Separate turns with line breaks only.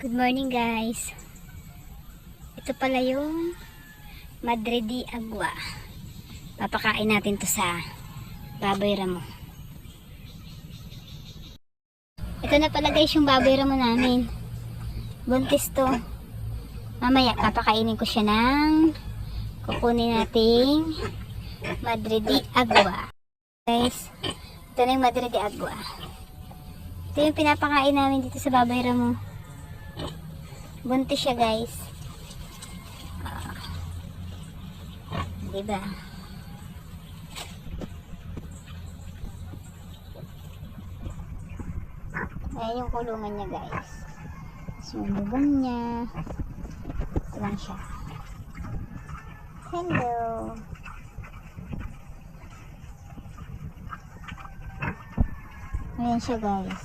Good morning guys. Ito pala yung Madre de Agua. Papakain natin to sa baboy ramo. Ito na pala guys yung baboy ramo namin. Buntis to. Mamaya papakainin ko siya ng kukunin nating Madre de Agua. Guys, ito na yung Madre de Agua. Ito yung pinapakain namin dito sa baboy ramo. Buntis siya guys. Diba? Ayan yung kulungan niya guys. So, yung bubong niya. Ito lang siya. Hello. Ayan siya guys.